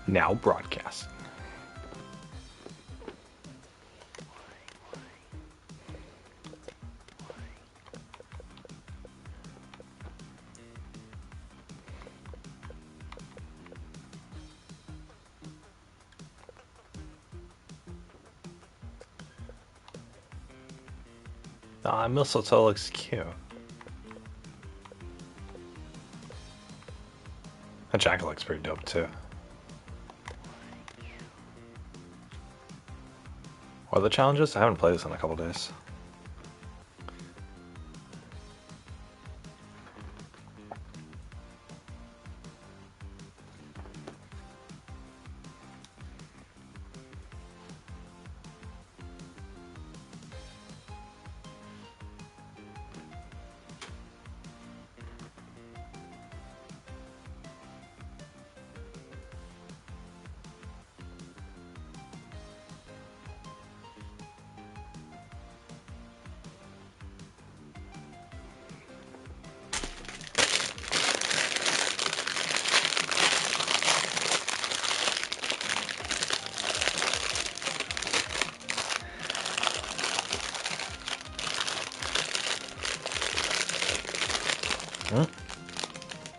Now broadcast. Ah, mistletoe looks cute. That jacket looks pretty dope too. What are the challenges? I haven't played this in a couple days.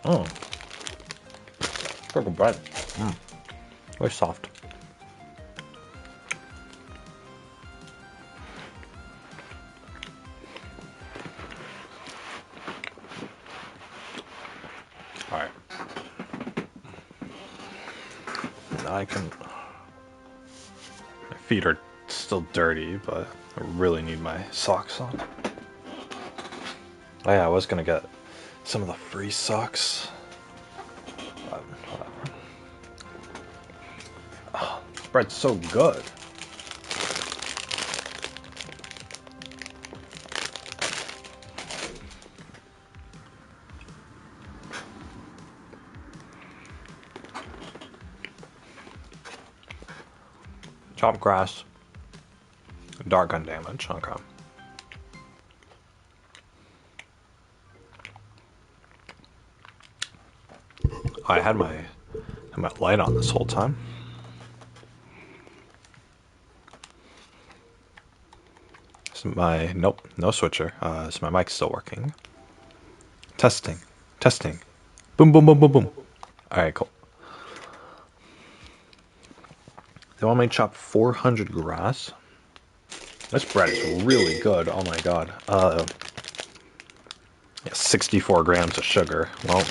Oh. Pretty good bread. Very soft. Alright. I can... My feet are still dirty, but I really need my socks on. Oh yeah, I was gonna get some of the free socks. Whatever. Oh, this bread's so good. Chopped grass. Dark gun damage. Okay. I had my light on this whole time. Is my nope, no switcher. Is my mic still working? Testing, testing. Boom, boom, boom, boom, boom. All right, cool. They want me to chop 400 grass. This bread is really good. Oh my god. Yeah, 64 grams of sugar. Well,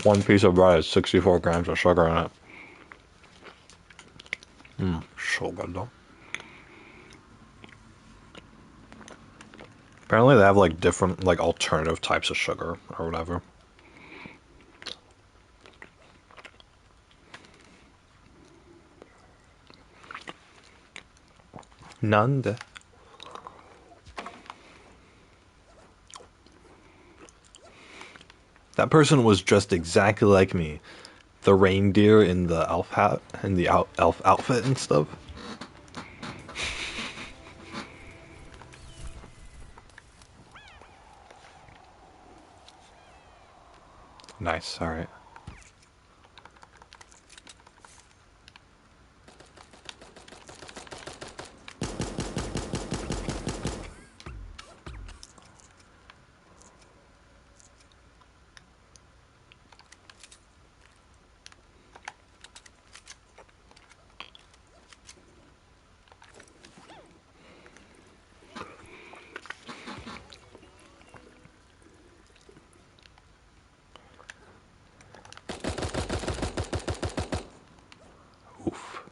one piece of bread has 64 grams of sugar in it. So good though. Apparently they have like different like alternative types of sugar or whatever. None. That person was dressed exactly like me. The reindeer in the elf hat and the elf outfit and stuff. Nice, alright. Oof.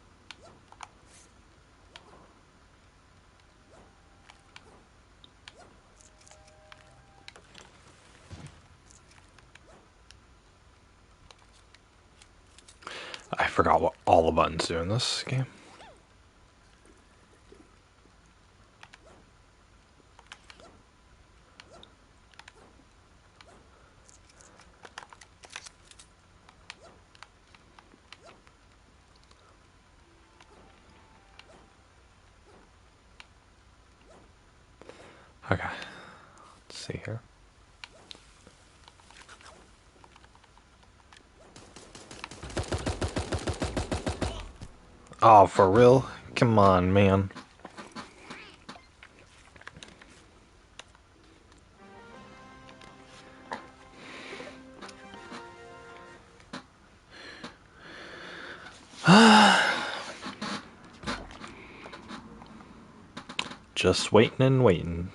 I forgot what all the buttons do in this game. Okay. Let's see here. Oh, for real? Come on, man. Just waiting and waiting.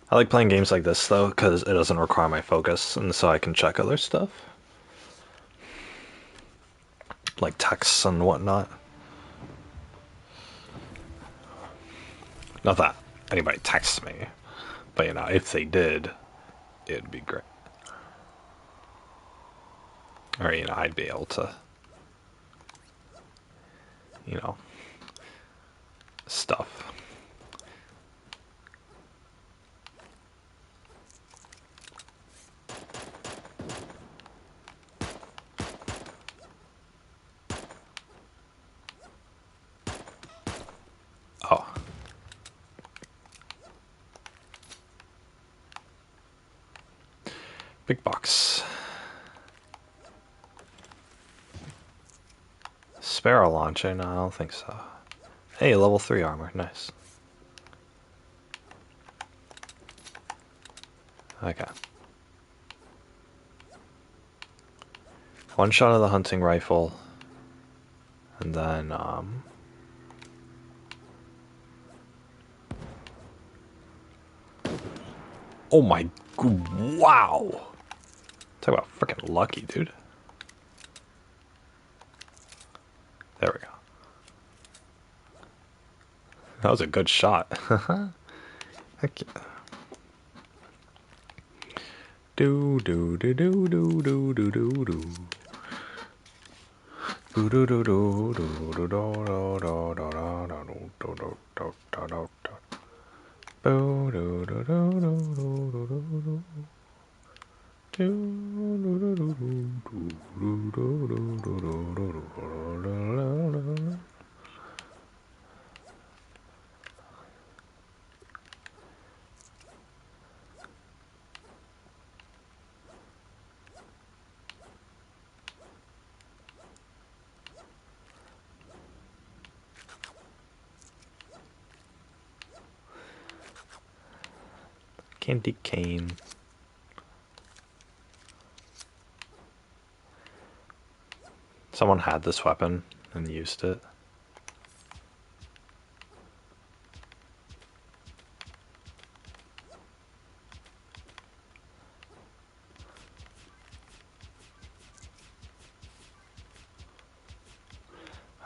I like playing games like this though, because it doesn't require my focus, and so I can check other stuff. Like texts and whatnot. Not that anybody texts me, but you know, if they did, it'd be great. Or, you know, I'd be able to, you know, stuff. Oh. Big box. Sparrow launcher? No, I don't think so. Hey, level 3 armor. Nice. Okay. One shot of the hunting rifle. And then, oh my... Wow! Talk about freaking lucky, dude. There we go. That was a good shot. Heck yeah. Do do do do do do do do do. Do do do do do do do do do do do do do do do do. Do do do do do do do do do. Do do do do do do do do do do do. Candy cane. Someone had this weapon and used it.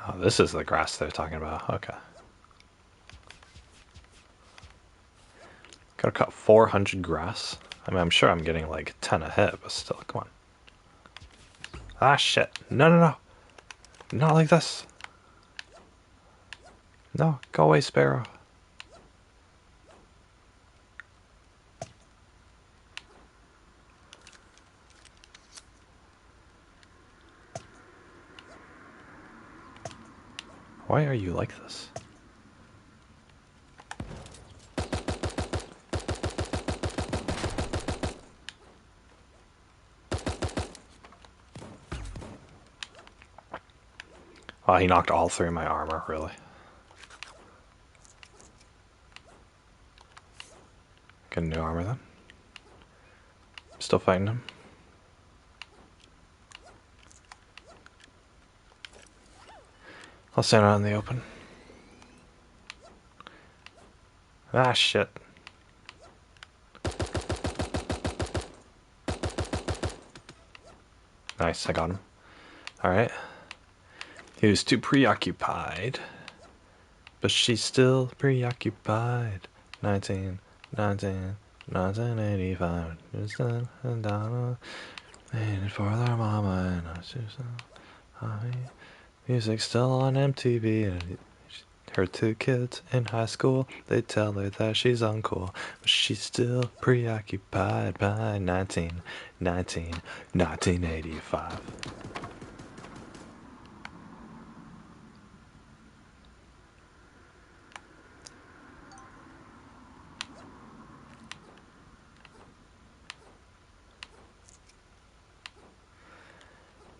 Oh, this is the grass they're talking about. Okay. Gotta cut 400 grass. I mean, I'm sure I'm getting like 10 a hit, but still, come on. Ah, shit. No, no, no. Not like this. No, go away, Sparrow. Why are you like this? Oh, he knocked all 3 of my armor, really. Get a new armor then. Still fighting him. I'll stand out in the open. Ah, shit. Nice, I got him. Alright. He was too preoccupied. But she's still preoccupied. 1985. Just and down waiting for their mama and music still on MTV. And her 2 kids in high school, they tell her that she's uncool, but she's still preoccupied by 1985.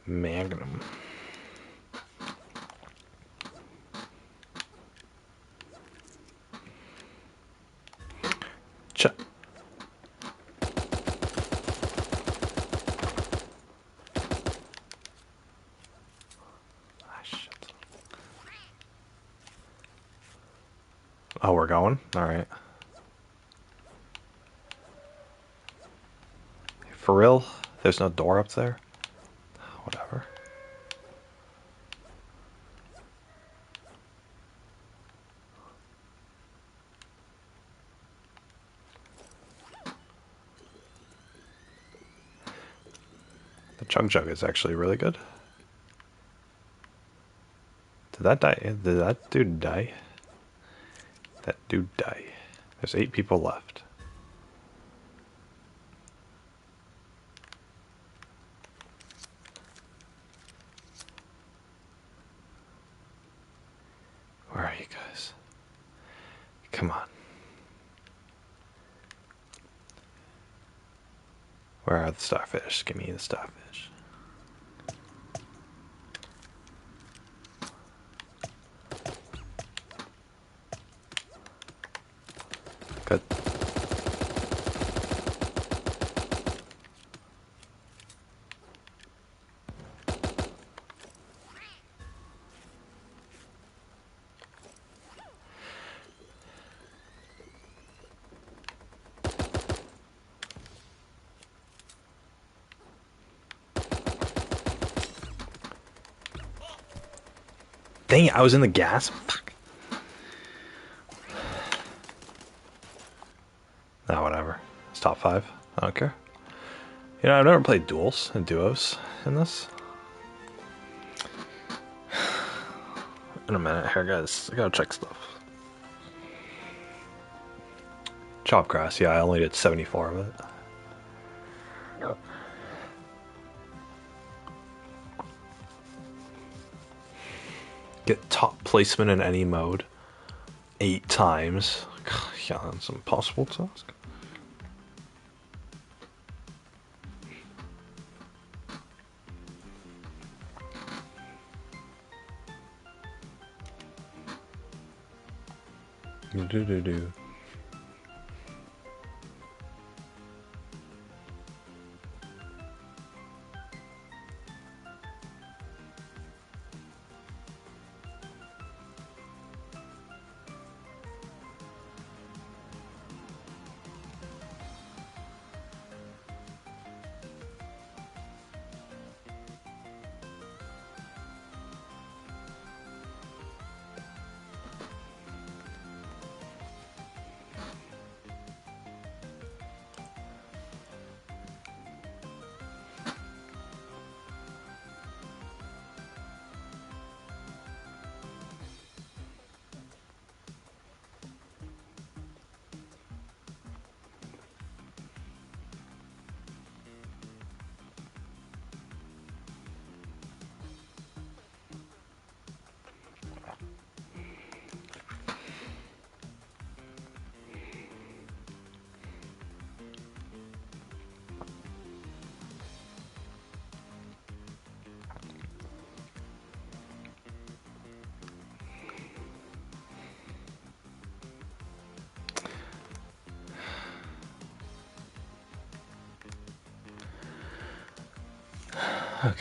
Magnum. Ch. Ah, shit. Oh, we're going? Alright. For real? There's no door up there? Whatever. The Chug Jug is actually really good. Did that die? Did that dude die? That dude die. There's 8 people left. Where are you guys? Come on. Where are the starfish? Give me the starfish. Good. Dang it, I was in the gas. Fuck. Oh, whatever. It's top 5. I don't care. You know, I've never played duels and duos in this. In a minute here, guys. I gotta check stuff. Chop grass, yeah, I only did 74 of it. Get top placement in any mode 8 times. Yeah, that's an impossible task. Do. Okay.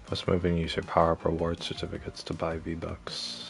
Let's move and use your power-up reward certificates to buy V-Bucks.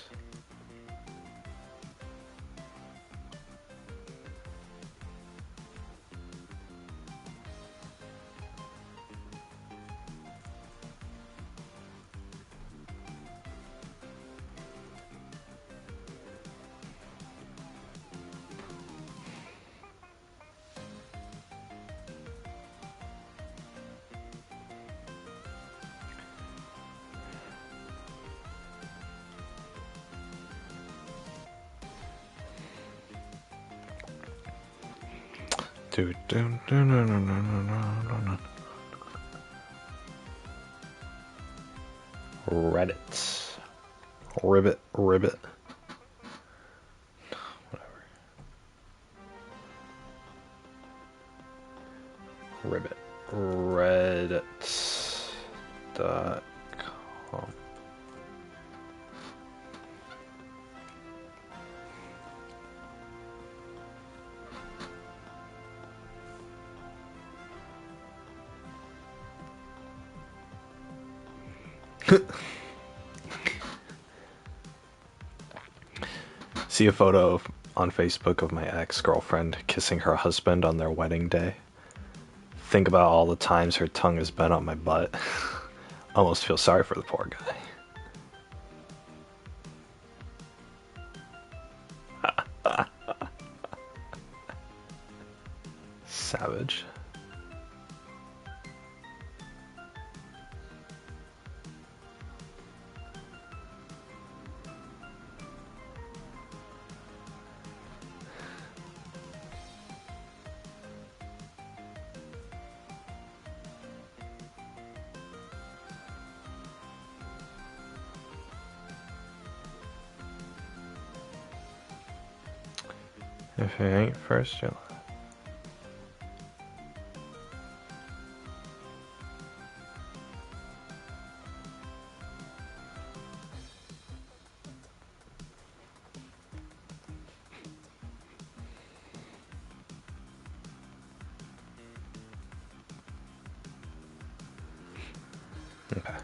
Reddit. Ribbit. Whatever. Ribbit. Reddit.com. See a photo on Facebook of my ex-girlfriend kissing her husband on their wedding day. Think about all the times her tongue has been on my butt. Almost feel sorry for the poor guy. Savage. If it ain't first, you'll... Okay.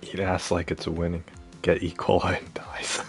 Eat ass like it's winning. Get E. coli and dies.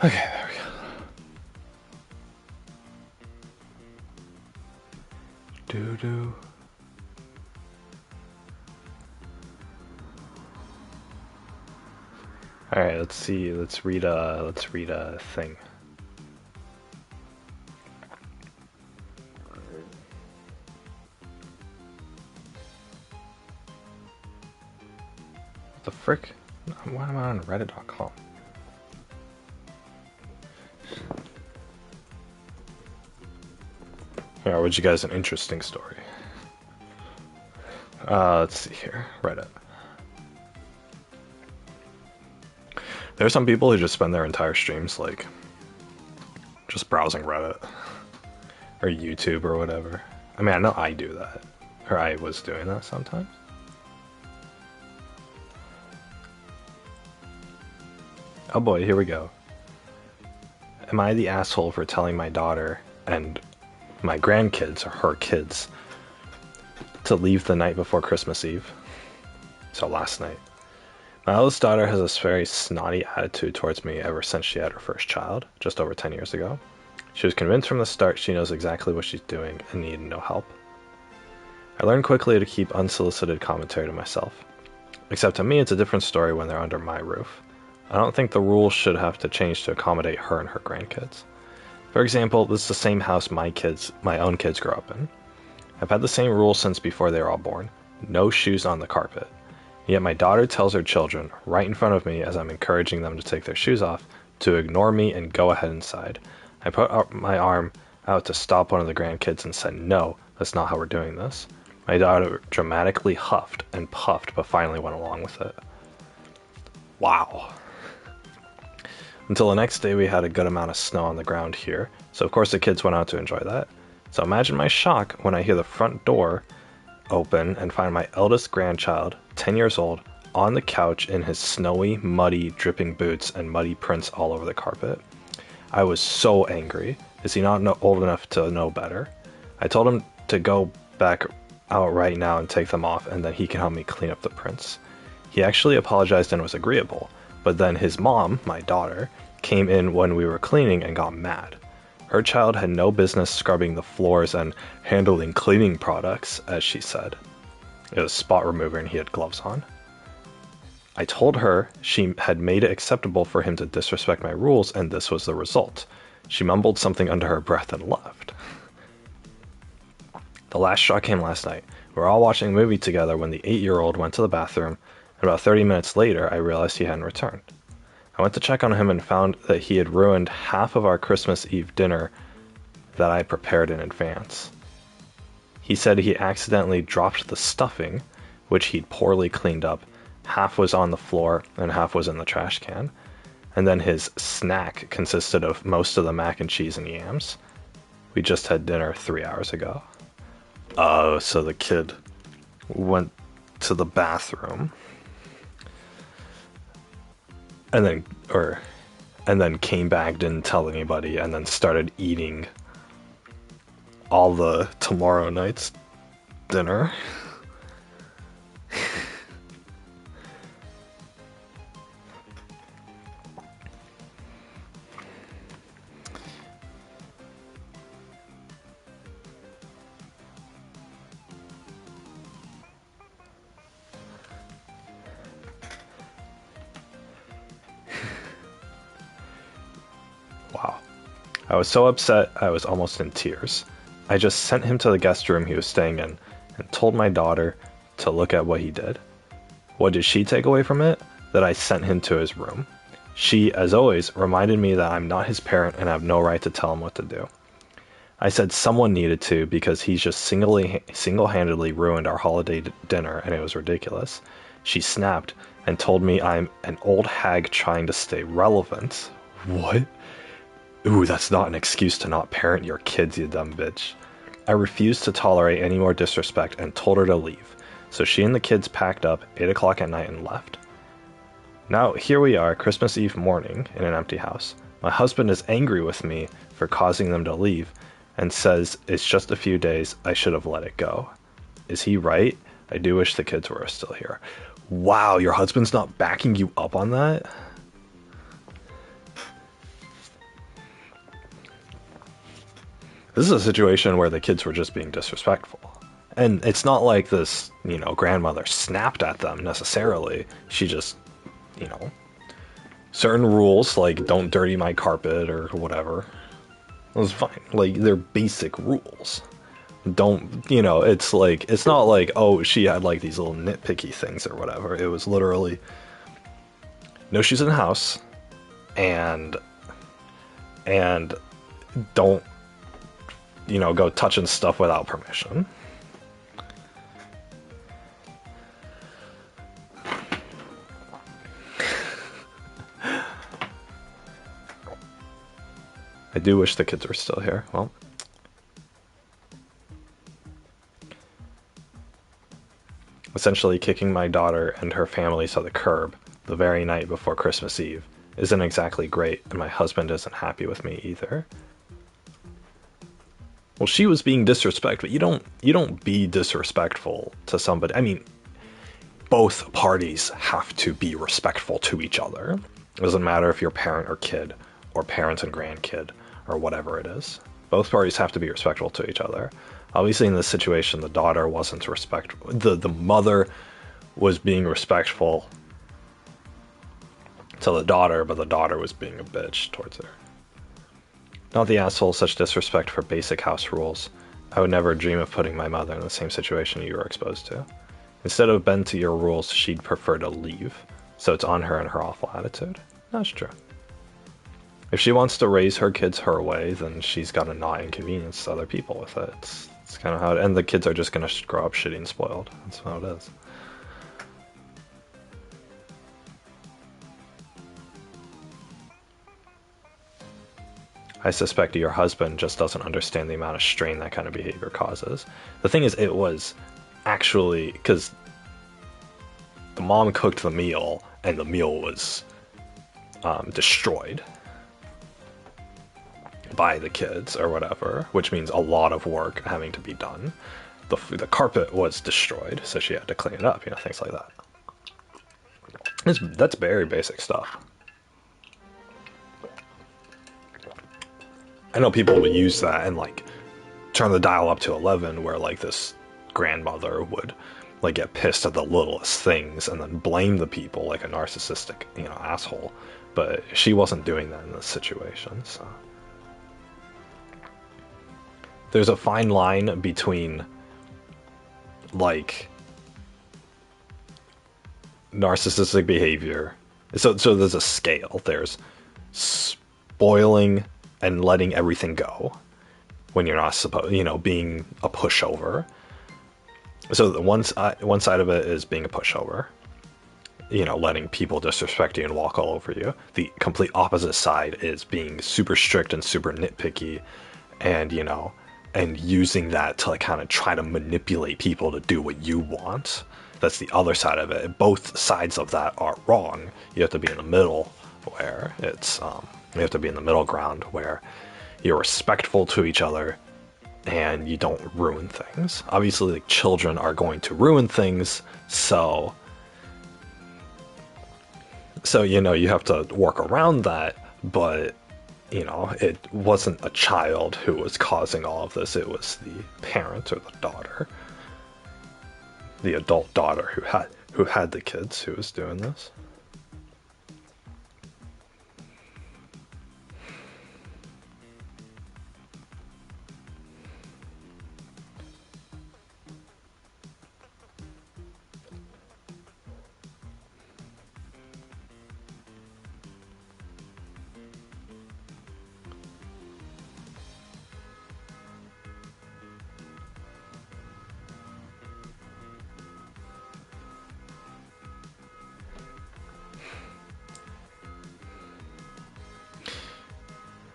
Okay, there we go. Doo doo. All right, let's see. Let's read a thing. What the frick? Why am I on Reddit.com? Yeah, would you guys an interesting story? Let's see here. Reddit. There are some people who just spend their entire streams like just browsing Reddit or YouTube or whatever. I mean, I know I do that, or I was doing that sometimes. Oh boy, here we go. Am I the asshole for telling my daughter and my grandkids, or her kids, to leave the night before Christmas Eve? So last night. My eldest daughter has this very snotty attitude towards me ever since she had her first child, just over 10 years ago. She was convinced from the start she knows exactly what she's doing and needed no help. I learned quickly to keep unsolicited commentary to myself. Except to me, it's a different story when they're under my roof. I don't think the rules should have to change to accommodate her and her grandkids. For example, this is the same house my own kids grew up in. I've had the same rules since before they were all born. No shoes on the carpet. Yet my daughter tells her children, right in front of me as I'm encouraging them to take their shoes off, to ignore me and go ahead inside. I put up my arm out to stop one of the grandkids and said, no, that's not how we're doing this. My daughter dramatically huffed and puffed, but finally went along with it. Wow. Until the next day, we had a good amount of snow on the ground here, so of course the kids went out to enjoy that. So imagine my shock when I hear the front door open and find my eldest grandchild, 10 years old, on the couch in his snowy, muddy, dripping boots and muddy prints all over the carpet. I was so angry. Is he not old enough to know better? I told him to go back out right now and take them off, and then he can help me clean up the prints. He actually apologized and was agreeable, but then his mom, my daughter, came in when we were cleaning and got mad. Her child had no business scrubbing the floors and handling cleaning products, as she said. It was spot remover and he had gloves on. I told her she had made it acceptable for him to disrespect my rules, and this was the result. She mumbled something under her breath and left. The last straw came last night. We were all watching a movie together when the 8-year-old went to the bathroom, and about 30 minutes later I realized he hadn't returned. I went to check on him and found that he had ruined half of our Christmas Eve dinner that I prepared in advance. He said he accidentally dropped the stuffing, which he'd poorly cleaned up. Half was on the floor and half was in the trash can. And then his snack consisted of most of the mac and cheese and yams. We just had dinner 3 hours ago. Oh, so the kid went to the bathroom and then came back, didn't tell anybody, and then started eating all the tomorrow night's dinner. Wow. I was so upset I was almost in tears. I just sent him to the guest room he was staying in and told my daughter to look at what he did. What did she take away from it? That I sent him to his room. She, as always, reminded me that I'm not his parent and have no right to tell him what to do. I said someone needed to because he's just single-handedly ruined our holiday dinner and it was ridiculous. She snapped and told me I'm an old hag trying to stay relevant. What? Ooh, that's not an excuse to not parent your kids, you dumb bitch. I refused to tolerate any more disrespect and told her to leave. So she and the kids packed up 8 o'clock at night and left. Now, here we are, Christmas Eve morning, in an empty house. My husband is angry with me for causing them to leave and says it's just a few days, I should have let it go. Is he right? I do wish the kids were still here. Wow, your husband's not backing you up on that? This is a situation where the kids were just being disrespectful. And it's not like this, grandmother snapped at them necessarily. She just, certain rules, like don't dirty my carpet or whatever. It was fine. Like, they're basic rules. Don't, it's like, it's not like, oh, she had like these little nitpicky things or whatever. It was literally, no shoes in the house, and, and don't, go touching stuff without permission. I do wish the kids were still here. Well, essentially kicking my daughter and her family to the curb the very night before Christmas Eve isn't exactly great, and my husband isn't happy with me either. Well, she was being disrespectful. You don't be disrespectful to somebody. I mean, both parties have to be respectful to each other. It doesn't matter if you're parent or kid, or parent and grandkid, or whatever it is. Both parties have to be respectful to each other. Obviously, in this situation, the daughter wasn't respectful. The mother was being respectful to the daughter, but the daughter was being a bitch towards her. Not the asshole, such disrespect for basic house rules. I would never dream of putting my mother in the same situation you were exposed to. Instead of bend to your rules, she'd prefer to leave. So it's on her and her awful attitude. That's true. If she wants to raise her kids her way, then she's got to not inconvenience other people with it. It's kind of how and the kids are just going to grow up shitty and spoiled. That's how it is. I suspect your husband just doesn't understand the amount of strain that kind of behavior causes. The thing is, it was actually because the mom cooked the meal and the meal was destroyed by the kids or whatever, which means a lot of work having to be done. The carpet was destroyed, so she had to clean it up, things like that. That's very basic stuff. I know people would use that and like turn the dial up to 11, where like this grandmother would like get pissed at the littlest things and then blame the people like a narcissistic, asshole. But she wasn't doing that in this situation, so. There's a fine line between like narcissistic behavior. So there's a scale. There's spoiling and letting everything go when you're not supposed, being a pushover. So the one side of it is being a pushover, letting people disrespect you and walk all over you. The complete opposite side is being super strict and super nitpicky, and and using that to like kind of try to manipulate people to do what you want. That's the other side of it. Both sides of that are wrong. You have to be in the middle, where it's you have to be in the middle ground where you're respectful to each other and you don't ruin things. Obviously, like, children are going to ruin things, so you have to work around that, but it wasn't a child who was causing all of this. It was the parent or the daughter, the adult daughter who had the kids, who was doing this.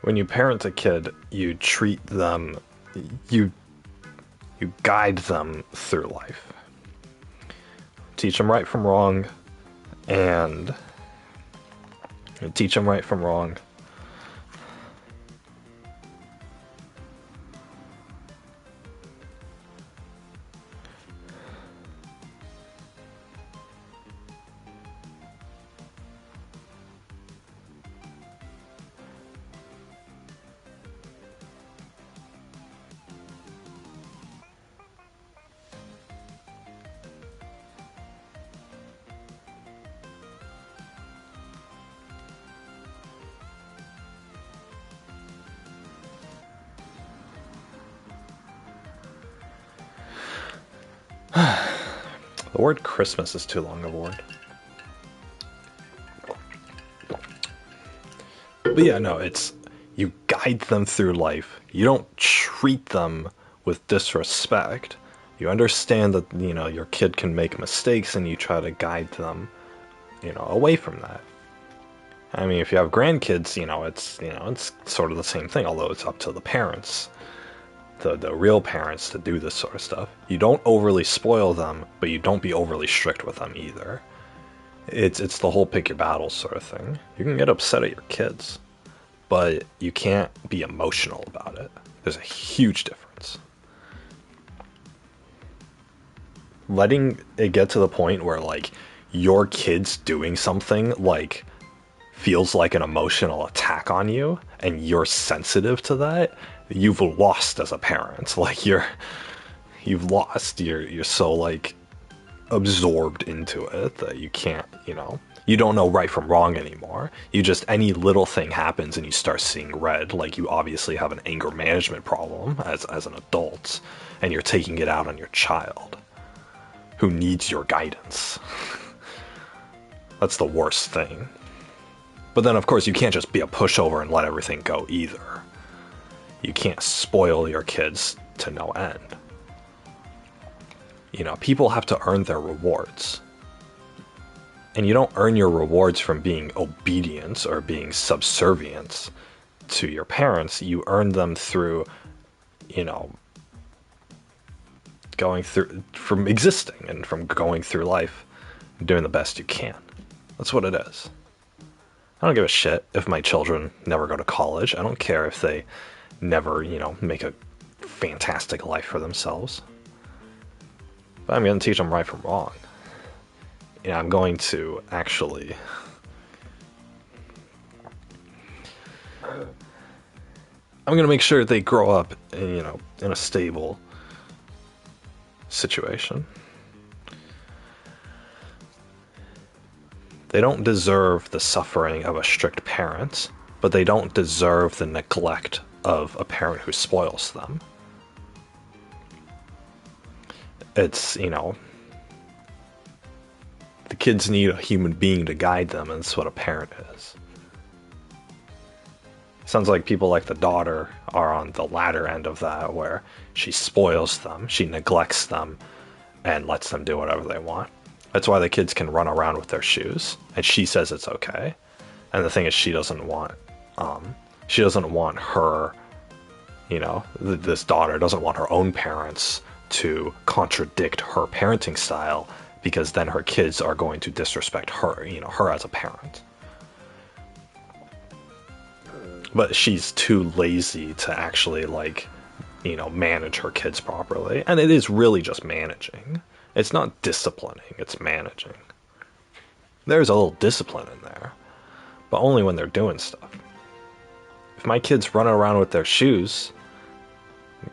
When you parent a kid, you treat them, you guide them through life. Teach them right from wrong, and teach them right from wrong. The word Christmas is too long of a word. But yeah, no, it's you guide them through life. You don't treat them with disrespect. You understand that, your kid can make mistakes and you try to guide them, away from that. I mean, if you have grandkids, it's sort of the same thing, although it's up to the parents, the real parents, to do this sort of stuff. You don't overly spoil them, but you don't be overly strict with them either. It's the whole pick your battles sort of thing. You can get upset at your kids, but you can't be emotional about it. There's a huge difference. Letting it get to the point where, like, your kid's doing something, like, feels like an emotional attack on you, and you're sensitive to that, you've lost as a parent. Like, you've lost. You're so, like, absorbed into it that you can't, you don't know right from wrong anymore. You just, any little thing happens and you start seeing red. Like, you obviously have an anger management problem as an adult, and you're taking it out on your child who needs your guidance. That's the worst thing. But then, of course, you can't just be a pushover and let everything go either. You can't spoil your kids to no end. People have to earn their rewards. And you don't earn your rewards from being obedient or being subservient to your parents. You earn them through, from existing and from going through life and doing the best you can. That's what it is. I don't give a shit if my children never go to college. I don't care if they never, make a fantastic life for themselves. But I'm going to teach them right from wrong. I'm going to actually... I'm going to make sure they grow up, in a stable situation. They don't deserve the suffering of a strict parent, but they don't deserve the neglect of a parent who spoils them. It's, the kids need a human being to guide them, and that's what a parent is. Sounds like people like the daughter are on the latter end of that, where she spoils them, she neglects them, and lets them do whatever they want. That's why the kids can run around with their shoes, and she says it's okay. And the thing is, she doesn't want her, this daughter doesn't want her own parents to contradict her parenting style, because then her kids are going to disrespect her, her as a parent. But she's too lazy to actually, manage her kids properly. And it is really just managing. It's not disciplining, it's managing. There's a little discipline in there, but only when they're doing stuff. If my kid's running around with their shoes, I'm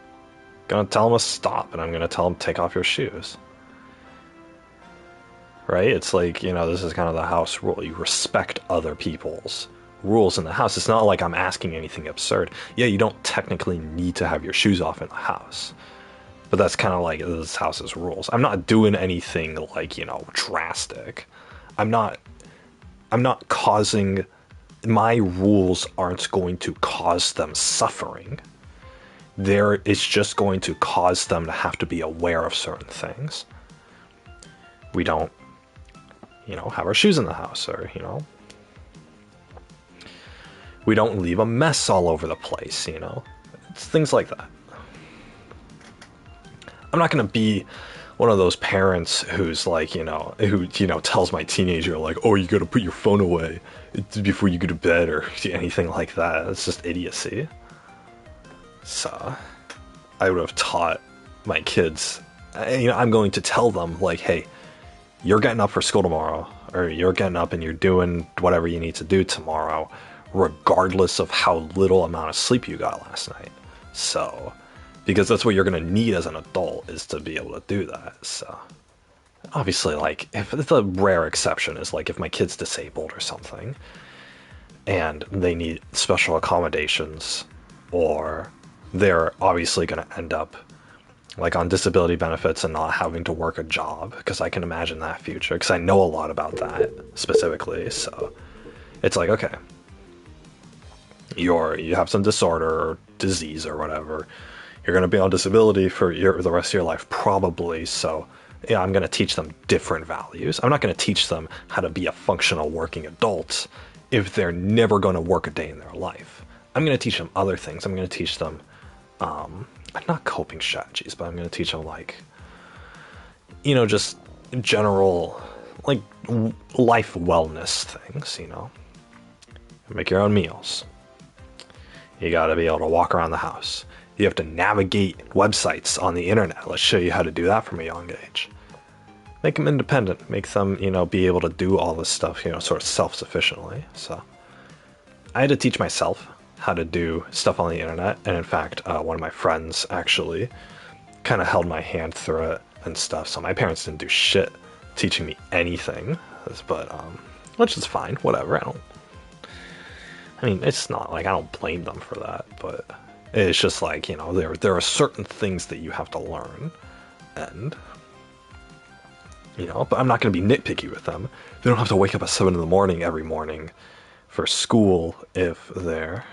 gonna tell them to stop, and I'm gonna tell them to take off your shoes. Right? It's like, this is kind of the house rule. You respect other people's rules in the house. It's not like I'm asking anything absurd. Yeah, you don't technically need to have your shoes off in the house, but that's kind of like this house's rules. I'm not doing anything drastic. I'm not causing, my rules aren't going to cause them suffering. It's just going to cause them to have to be aware of certain things. We don't, have our shoes in the house, or, we don't leave a mess all over the place, It's things like that. I'm not going to be one of those parents who's like, who tells my teenager, like, oh, you got to put your phone away before you go to bed, or anything like that. It's just idiocy. So I would have taught my kids, I'm going to tell them, like, hey, you're getting up for school tomorrow, or you're getting up and you're doing whatever you need to do tomorrow, regardless of how little amount of sleep you got last night. So, because that's what you're going to need as an adult, is to be able to do that. So, obviously, like, if the rare exception is, like, if my kid's disabled or something, and they need special accommodations, or they're obviously going to end up like on disability benefits and not having to work a job, because I can imagine that future, because I know a lot about that specifically. So it's like, okay, you have some disorder or disease or whatever, you're going to be on disability for the rest of your life probably. So yeah, I'm going to teach them different values. I'm not going to teach them how to be a functional working adult if they're never going to work a day in their life. I'm going to teach them other things. I'm going to teach them not coping strategies, but I'm going to teach them, like, just general, like, life wellness things. Make your own meals. You got to be able to walk around the house. You have to navigate websites on the internet. Let's show you how to do that from a young age. Make them independent. Make them, be able to do all this stuff, sort of self-sufficiently. So I had to teach myself how to do stuff on the internet. And in fact, one of my friends actually kind of held my hand through it and stuff. So my parents didn't do shit teaching me anything, but which is fine. Whatever. It's not like I don't blame them for that, but it's just like, there are certain things that you have to learn, and, but I'm not going to be nitpicky with them. They don't have to wake up at 7 in the morning every morning for school if they're...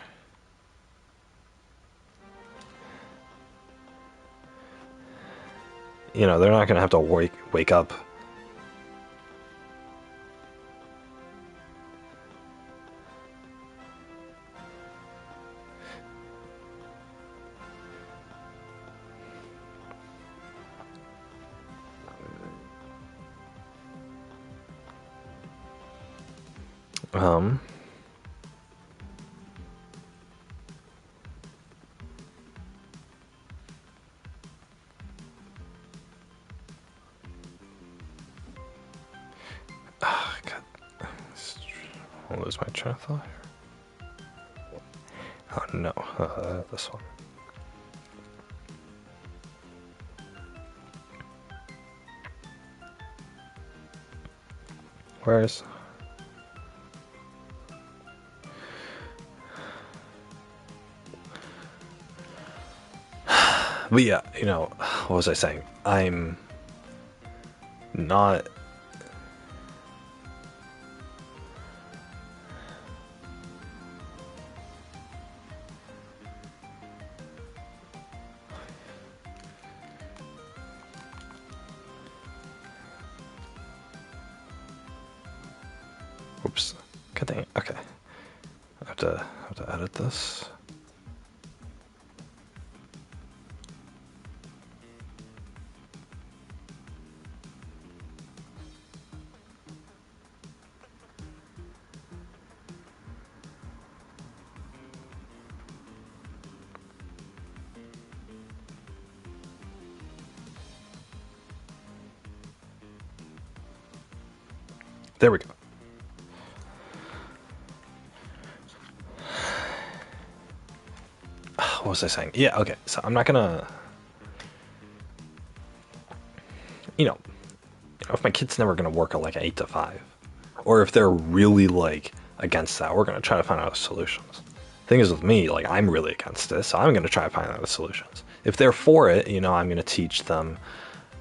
they're not going to have to wake up. God. I'll lose my train of thought. Oh no, this one. Where's... But yeah, what was I saying? I'm not... Oops. God dang it. Okay. I have to edit this. There we go. What was I saying? Yeah, okay. So I'm not gonna... if my kid's never gonna work at like 8 to 5, or if they're really like against that, we're gonna try to find out solutions. Thing is with me, like, I'm really against this, so I'm gonna try to find out solutions. If they're for it, I'm gonna teach them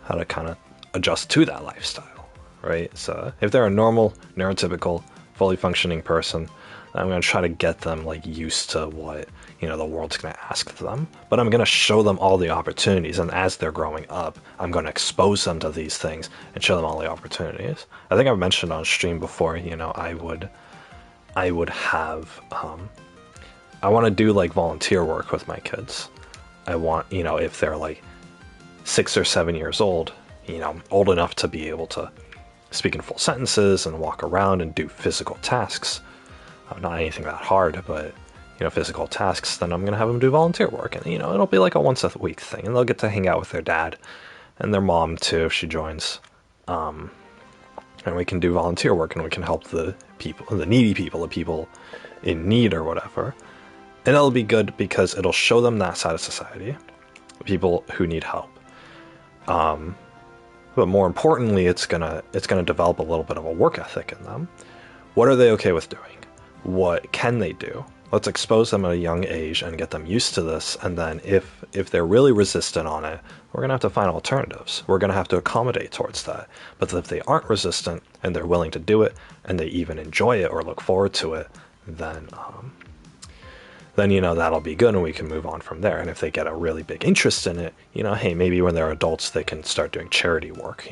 how to kind of adjust to that lifestyle, right? So if they're a normal, neurotypical, fully functioning person, I'm going to try to get them like used to what, the world's going to ask them, but I'm going to show them all the opportunities. And as they're growing up, I'm going to expose them to these things and show them all the opportunities. I think I've mentioned on stream before, I would have, I want to do like volunteer work with my kids. I want, if they're like 6 or 7 years old, old enough to be able to speak in full sentences and walk around and do physical tasks. Not anything that hard, but, physical tasks, then I'm going to have them do volunteer work. And, it'll be like a once a week thing. And they'll get to hang out with their dad and their mom, too, if she joins. And we can do volunteer work, and we can help the people, the needy people, the people in need or whatever. And it'll be good because it'll show them that side of society, people who need help. But more importantly, it's gonna develop a little bit of a work ethic in them. What are they okay with doing? What can they do? Let's expose them at a young age and get them used to this, and then if they're really resistant on it, we're going to have to find alternatives. We're going to have to accommodate towards that. But if they aren't resistant and they're willing to do it, and they even enjoy it or look forward to it, then that'll be good, and we can move on from there. And if they get a really big interest in it, hey, maybe when they're adults they can start doing charity work,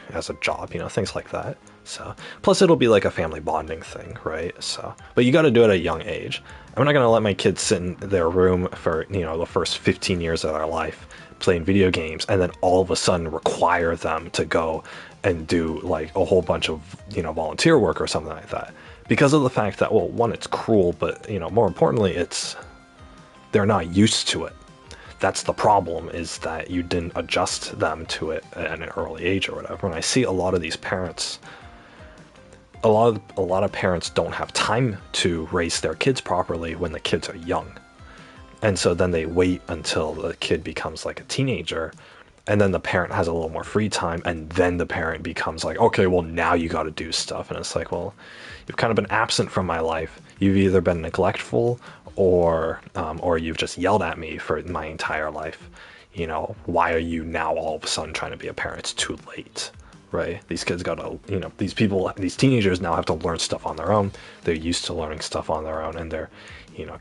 as a job, things like that. So plus it'll be like a family bonding thing, right? So but you got to do it at a young age. I'm not going to let my kids sit in their room for the first 15 years of their life playing video games and then all of a sudden require them to go and do like a whole bunch of volunteer work or something like that, because of the fact that, well, one, it's cruel, but more importantly, they're not used to it. That's the problem, is that you didn't adjust them to it at an early age or whatever. And I see a lot of these parents, a lot of parents don't have time to raise their kids properly when the kids are young. And so then they wait until the kid becomes like a teenager, and then the parent has a little more free time, and then the parent becomes like, okay, well, now you got to do stuff. And it's like, well, you've kind of been absent from my life. You've either been neglectful or you've just yelled at me for my entire life. Why are you now all of a sudden trying to be a parent? It's too late, right? These kids gotta, these teenagers now have to learn stuff on their own. They're used to learning stuff on their own, and they're,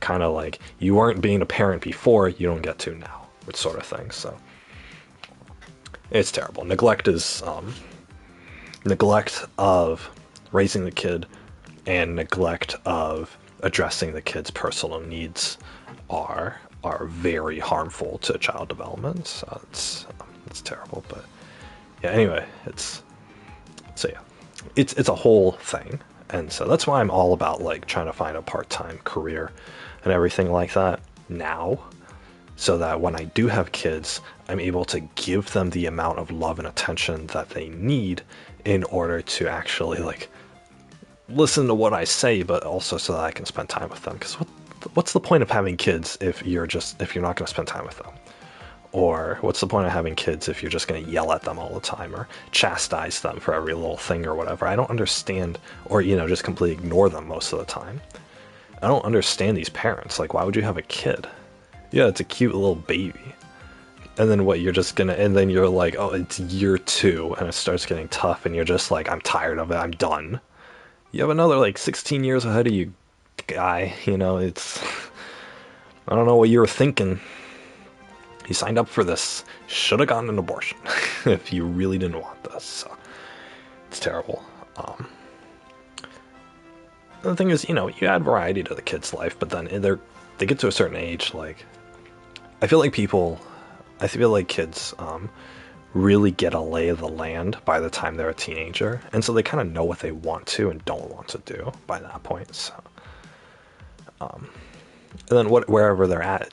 kind of like, you weren't being a parent before, you don't get to now, which sort of thing. So it's terrible. Neglect is, neglect of raising the kid and neglect of addressing the kid's personal needs are very harmful to child development. So it's terrible. But yeah, anyway, it's a whole thing. And so that's why I'm all about like trying to find a part-time career and everything like that now, so that when I do have kids, I'm able to give them the amount of love and attention that they need in order to actually like listen to what I say, but also so that I can spend time with them. Because what's the point of having kids if you're not going to spend time with them? Or what's the point of having kids if you're just going to yell at them all the time or chastise them for every little thing or whatever? I don't understand. Or, just completely ignore them most of the time. I don't understand these parents. Like, why would you have a kid? Yeah, it's a cute little baby. And then what, and then you're like, oh, it's year 2 and it starts getting tough and you're just like, I'm tired of it, I'm done. You have another like 16 years ahead of you, guy. It's, I don't know what you were thinking. You signed up for this. Should have gotten an abortion if you really didn't want this. So it's terrible. The thing is, you add variety to the kid's life, but then they get to a certain age. Like, I feel like kids really get a lay of the land by the time they're a teenager, and so they kind of know what they want to and don't want to do by that point. So, and then wherever they're at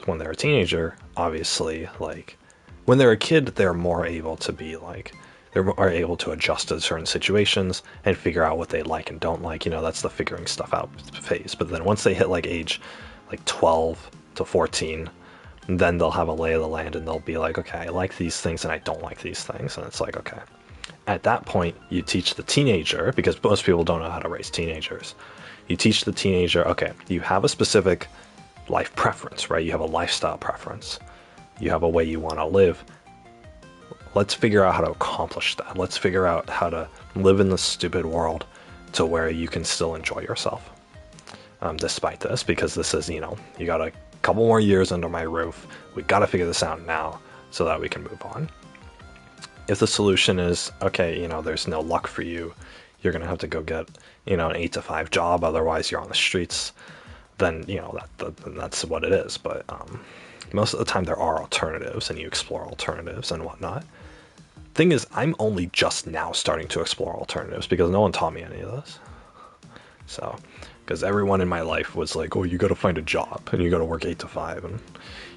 when they're a teenager, obviously, like when they're a kid, they're more able to be like, they are able to adjust to certain situations and figure out what they like and don't like. That's the figuring stuff out phase. But then once they hit like age like 12 to 14, then they'll have a lay of the land and they'll be like, okay, I like these things and I don't like these things. And it's like, okay, at that point you teach the teenager, because most people don't know how to raise teenagers. You teach the teenager, okay, you have a specific life preference, right? You have a lifestyle preference. You have a way you want to live. Let's figure out how to accomplish that. Let's figure out how to live in this stupid world to where you can still enjoy yourself. Despite this, because this is, you got a couple more years under my roof. We got to figure this out now so that we can move on. If the solution is, okay, there's no luck for you, you're going to have to go get, an 8 to 5 job, otherwise you're on the streets, then, that's what it is. But most of the time there are alternatives, and you explore alternatives and whatnot. Thing is, I'm only just now starting to explore alternatives because no one taught me any of this. So, because everyone in my life was like, oh, you got to find a job and you got to work 8 to 5 and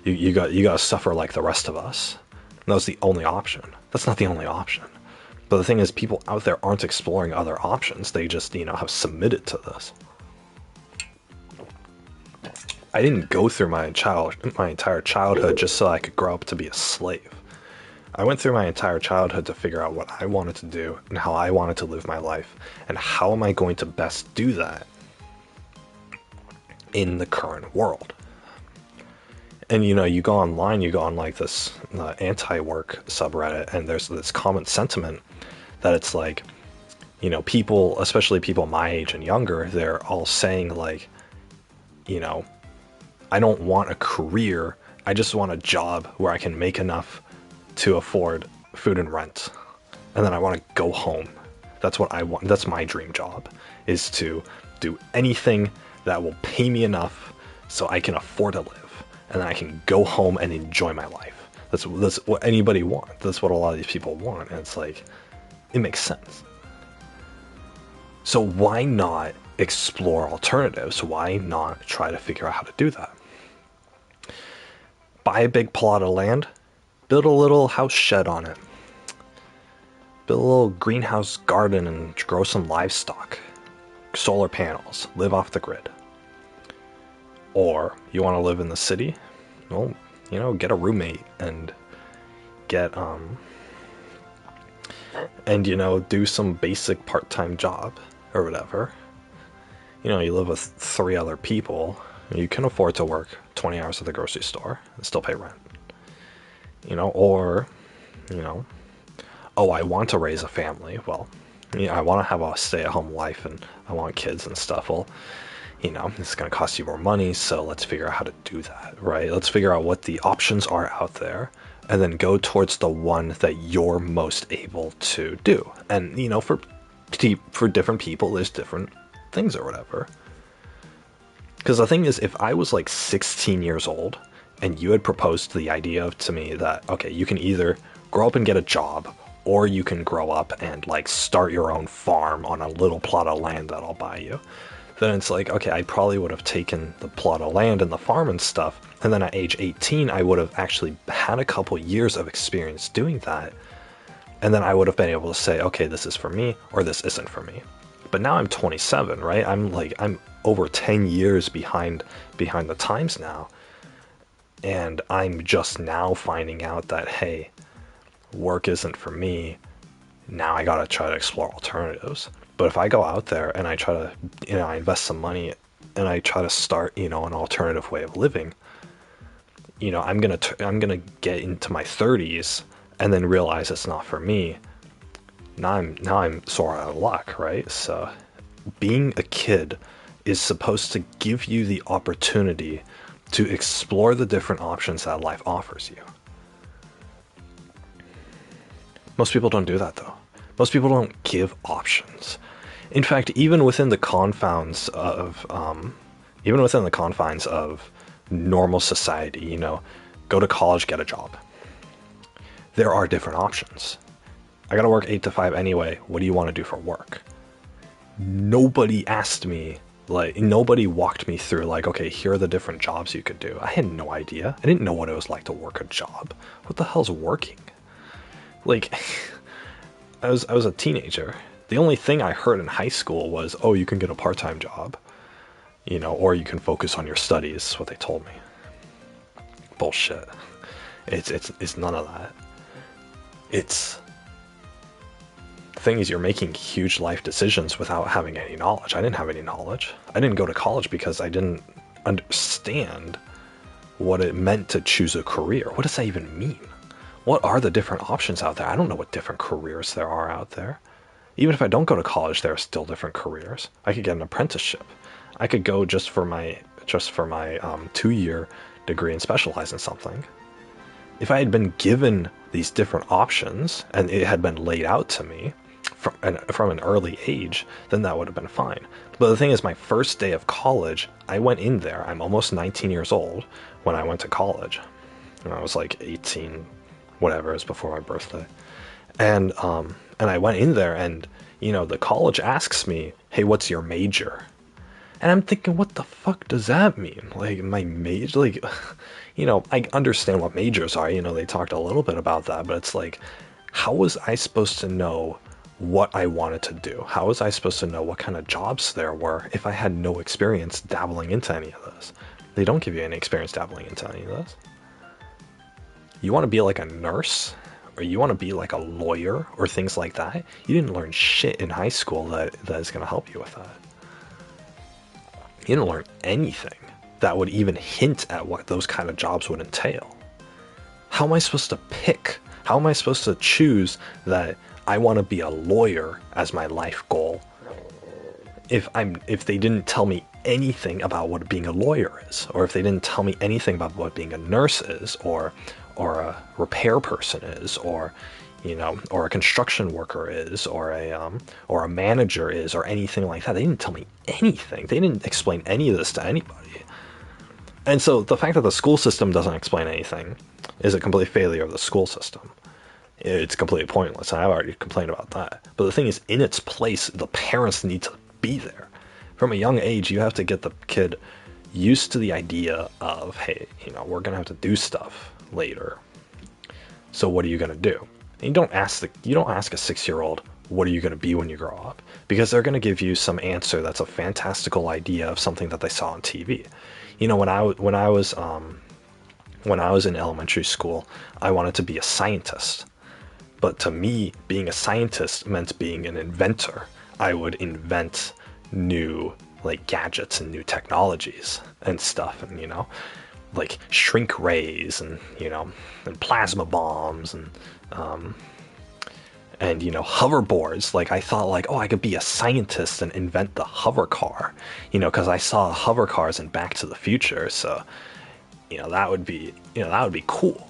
you got to suffer like the rest of us. And that was the only option. That's not the only option. But the thing is, people out there aren't exploring other options. They just, have submitted to this. I didn't go through my entire childhood just so I could grow up to be a slave. I went through my entire childhood to figure out what I wanted to do and how I wanted to live my life, and how am I going to best do that in the current world. And you go online, you go on like this anti-work subreddit, and there's this common sentiment that it's like, people, especially people my age and younger, they're all saying like, you know, I don't want a career, I just want a job where I can make enough to afford food and rent. And then I want to go home. That's what I want. That's my dream job, is to do anything that will pay me enough so I can afford to live. And then I can go home and enjoy my life. That's what anybody wants. That's what a lot of these people want. And it's like, it makes sense. So why not explore alternatives? Why not try to figure out how to do that? Buy a big plot of land, build a little house shed on it. Build a little greenhouse garden and grow some livestock. Solar panels, live off the grid. Or you want to live in the city? Well, get a roommate and get do some basic part-time job or whatever. You live with 3 other people, you can afford to work 20 hours at the grocery store and still pay rent. Oh, I want to raise a family. Well, I want to have a stay-at-home life and I want kids and stuff. Well, it's going to cost you more money, so let's figure out how to do that, right? Let's figure out what the options are out there and then go towards the one that you're most able to do. And, for different people, there's different things or whatever. Because the thing is, if I was like 16 years old and you had proposed the idea to me that, okay, you can either grow up and get a job, or you can grow up and like start your own farm on a little plot of land that I'll buy you, then it's like, okay, I probably would have taken the plot of land and the farm and stuff, and then at age 18 I would have actually had a couple years of experience doing that, and then I would have been able to say, okay, this is for me or this isn't for me. But now I'm 27, right? I'm over 10 years behind the times now, and I'm just now finding out that, hey, work isn't for me. Now I gotta try to explore alternatives. But if I go out there and I try to, I invest some money and I try to start, an alternative way of living, I'm gonna get into my 30s and then realize it's not for me. Now I'm sort of out of luck, right? So being a kid is supposed to give you the opportunity to explore the different options that life offers you. Most people don't do that, though. Most people don't give options. In fact, even within the confines of normal society, go to college, get a job. There are different options. I gotta work 8 to 5 anyway. What do you want to do for work? Nobody asked me, nobody walked me through, okay, here are the different jobs you could do. I had no idea. I didn't know what it was like to work a job. What the hell's working? I was a teenager. The only thing I heard in high school was, oh, you can get a part-time job, or you can focus on your studies, is what they told me. Bullshit. It's none of that. The thing is, you're making huge life decisions without having any knowledge. I didn't have any knowledge. I didn't go to college because I didn't understand what it meant to choose a career. What does that even mean? What are the different options out there? I don't know what different careers there are out there. Even if I don't go to college, there are still different careers. I could get an apprenticeship. I could go just for my 2-year degree and specialize in something. If I had been given these different options and it had been laid out to me from an early age, then that would have been fine. But the thing is, my first day of college, I went in there. I'm almost 19 years old when I went to college. And I was like 18, whatever, it was before my birthday. And I went in there and, the college asks me, hey, what's your major? And I'm thinking, what the fuck does that mean? My major, I understand what majors are, they talked a little bit about that, but it's like, how was I supposed to know what I wanted to do? How was I supposed to know what kind of jobs there were if I had no experience dabbling into any of this? They don't give you any experience dabbling into any of this. You want to be like a nurse, or you want to be like a lawyer, or things like that? You didn't learn shit in high school that is going to help you with that. You didn't learn anything that would even hint at what those kind of jobs would entail. How am I supposed to pick? How am I supposed to choose that I want to be a lawyer as my life goal if they didn't tell me anything about what being a lawyer is, or if they didn't tell me anything about what being a nurse is, or a repair person is, or or a construction worker is, or a manager is, or anything like that. They didn't tell me anything. They didn't explain any of this to anybody. And so the fact that the school system doesn't explain anything is a complete failure of the school system. It's completely pointless. I've already complained about that. But the thing is, in its place, the parents need to be there. From a young age, you have to get the kid used to the idea of, hey, we're going to have to do stuff later. So what are you going to do? And you don't ask a 6-year-old, what are you going to be when you grow up? Because they're going to give you some answer that's a fantastical idea of something that they saw on TV. When I was in elementary school, I wanted to be a scientist. But to me, being a scientist meant being an inventor. I would invent new gadgets and new technologies and stuff, and like shrink rays and and plasma bombs and hoverboards. Like, I thought, oh, I could be a scientist and invent the hover car, because I saw hover cars in Back to the Future. So that would be cool.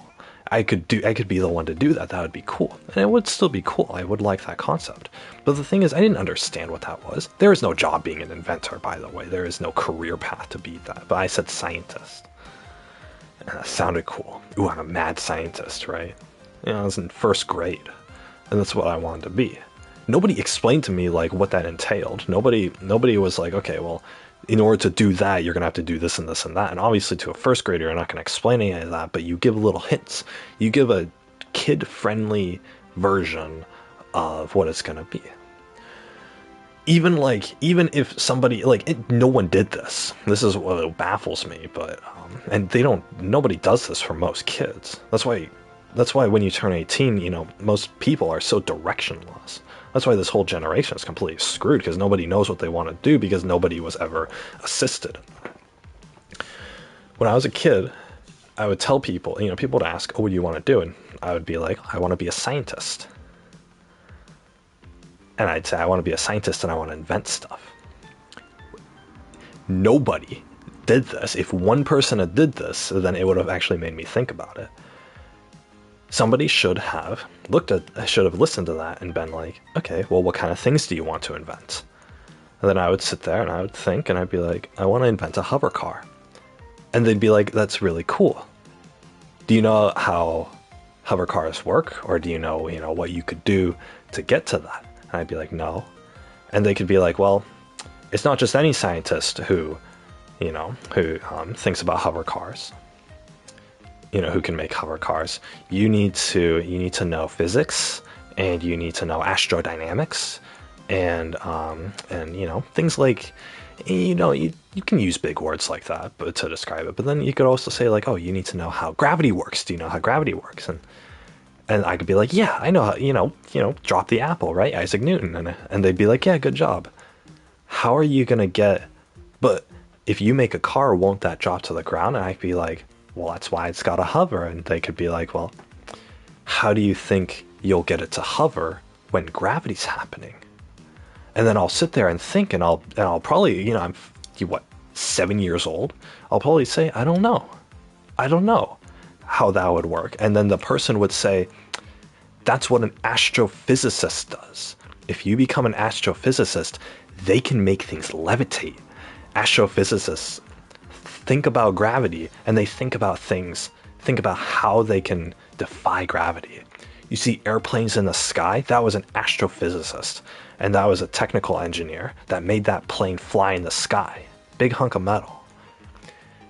I could be the one to do that. That would be cool. And it would still be cool. I would like that concept. But the thing is, I didn't understand what that was. There is no job being an inventor, by the way. There is no career path to be that. But I said scientist. And that sounded cool. Ooh, I'm a mad scientist, right? I was in first grade. And that's what I wanted to be. Nobody explained to me what that entailed. Nobody was like, okay, well, in order to do that, you're going to have to do this and this and that. And obviously to a first grader, you're not going to explain any of that, but you give little hints. You give a kid-friendly version of what it's going to be. Even if somebody, no one did this. This is what baffles me, but, and nobody does this for most kids. That's why when you turn 18, most people are so directionless. That's why this whole generation is completely screwed, because nobody knows what they want to do, because nobody was ever assisted. When I was a kid, I would tell people, people would ask, oh, what do you want to do? And I would be like, I want to be a scientist. And I'd say, I want to be a scientist and I want to invent stuff. Nobody did this. If one person had did this, then it would have actually made me think about it. Somebody should have listened to that and been like, okay, well, what kind of things do you want to invent? And then I would sit there and I would think, and I'd be like, I want to invent a hover car. And they'd be like, that's really cool. Do you know how hover cars work? Or do you know, what you could do to get to that? And I'd be like, no. And they could be like, well, it's not just any scientist who thinks about hover cars. Who can make hover cars. You need to know physics, and you need to know astrodynamics, and things like, you can use big words like that but to describe it. But then you could also say oh, you need to know how gravity works. Do you know how gravity works? And I could be like, yeah, I know how, drop the apple, right? Isaac Newton. And they'd be like, yeah, good job. How are you gonna but if you make a car, won't that drop to the ground? And I'd be like, well, that's why it's got to hover. And they could be like, well, how do you think you'll get it to hover when gravity's happening? And then I'll sit there and think, and I'll probably, I'm 7 years old. I'll probably say, I don't know how that would work. And then the person would say, that's what an astrophysicist does. If you become an astrophysicist, they can make things levitate. Astrophysicists think about gravity, and they think about how they can defy gravity. You see airplanes in the sky? That was an astrophysicist, and that was a technical engineer that made that plane fly in the sky. Big hunk of metal.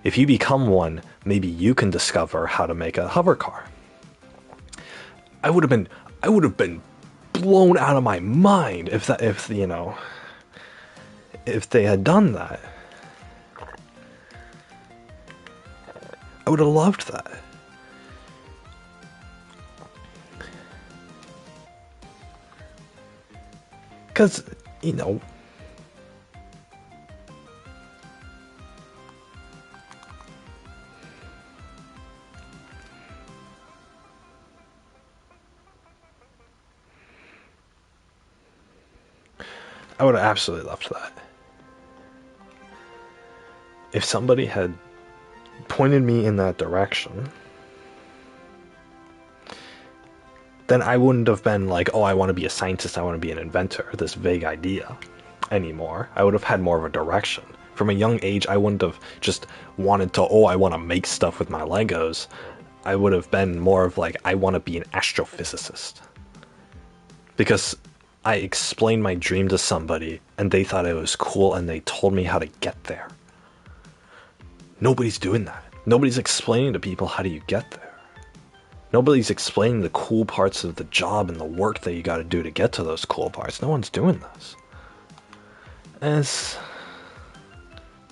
If you become one, maybe you can discover how to make a hover car. I would have been blown out of my mind if they had done that. I would have loved that. Because, I would have absolutely loved that. If somebody had pointed me in that direction, then I wouldn't have been like, oh, I want to be a scientist, I want to be an inventor, this vague idea anymore. I would have had more of a direction. From a young age, I wouldn't have just wanted to, oh, I want to make stuff with my Legos. I would have been more of like, I want to be an astrophysicist. Because I explained my dream to somebody and they thought it was cool and they told me how to get there. Nobody's doing that. Nobody's explaining to people how do you get there. Nobody's explaining the cool parts of the job and the work that you got to do to get to those cool parts. No one's doing this. And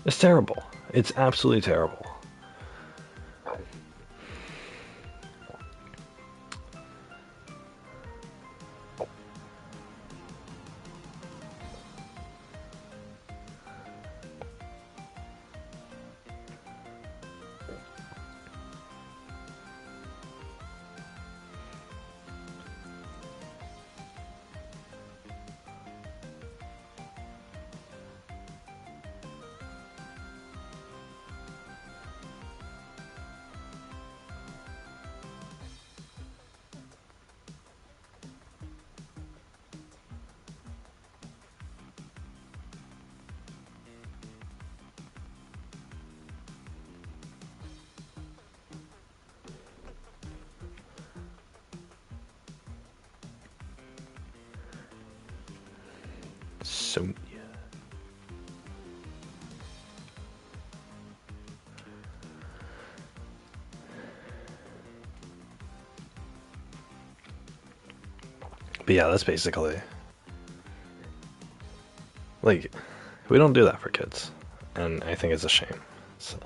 it's terrible. It's absolutely terrible. So, yeah. But yeah, that's basically, like, we don't do that for kids, and I think it's a shame. So.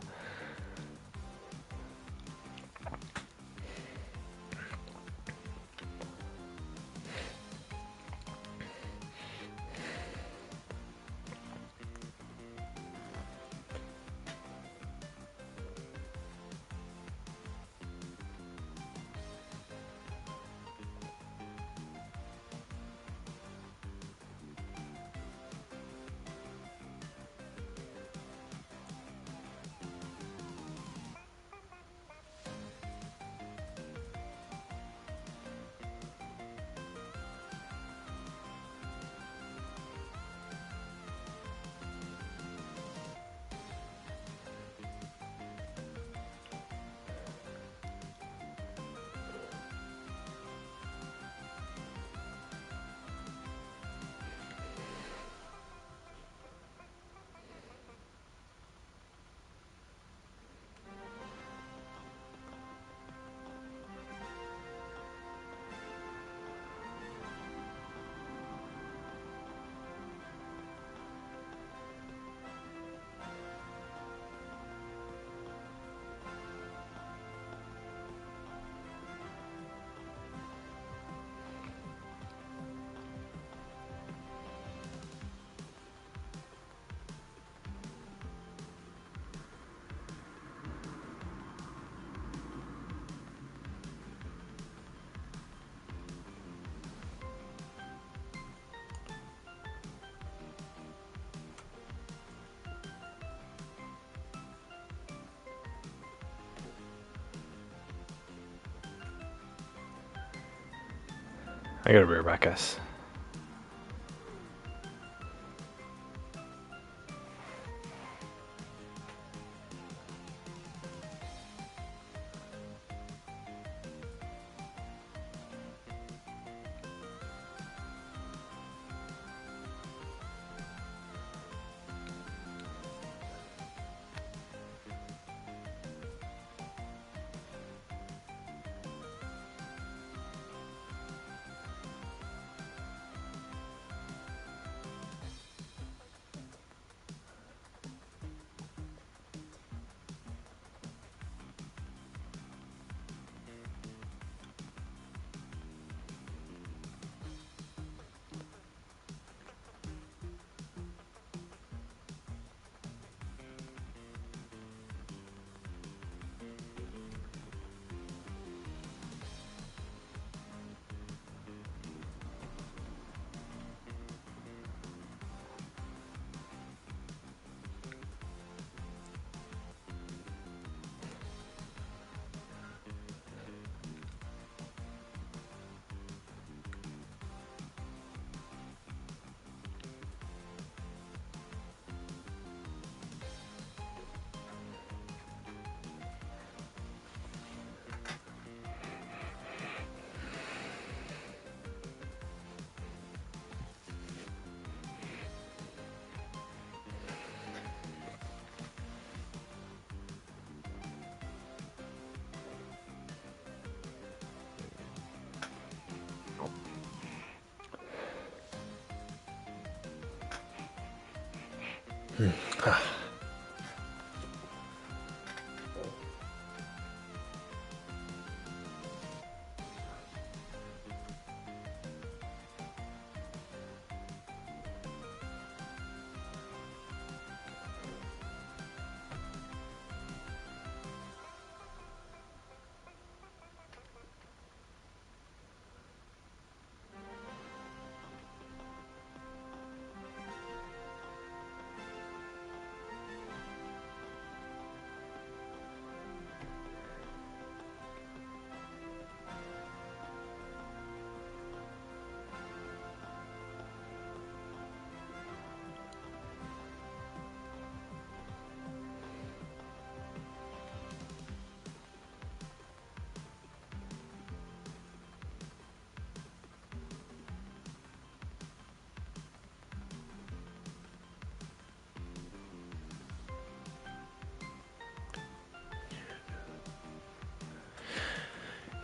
I gotta be right back, guys.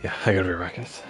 Yeah, I gotta be right back, guys.